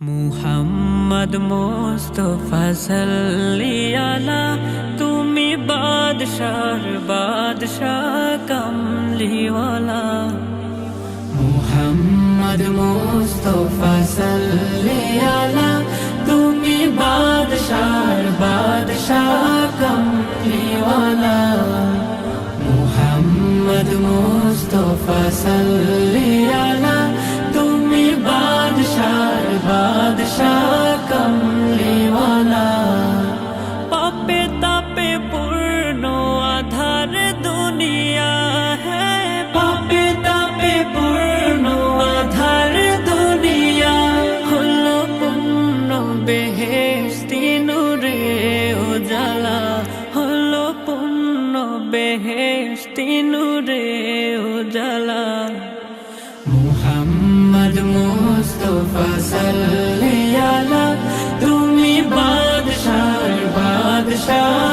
মুহাম্মদ মুস্তাফা সাল্লি আলা, তুমি বাদশার বাদশাহ কামলিওয়ালা। মুহাম্মদ মুস্তাফা সাল্লি আলা, তুমি বাদশার বাদশাহ কামলিওয়ালা। মুহাম্মদ মুস্তাফা সাল্লি আলা, তুমি বাদশার বাদশাহ কামলিওয়ালা। পাপে তাপে পূর্ণ আধার দুনিয়া है, পাপে তাপে পূর্ণ আধার দুনিয়া। হলো পূর্ণ বেহেশতি নূরে উজালা, হলো পূর্ণ বেহেশতি নূরে উজালা। মুহাম্মদ মুস্তাফা সাল্লি আলা, তুমি বাদশার বাদশাহ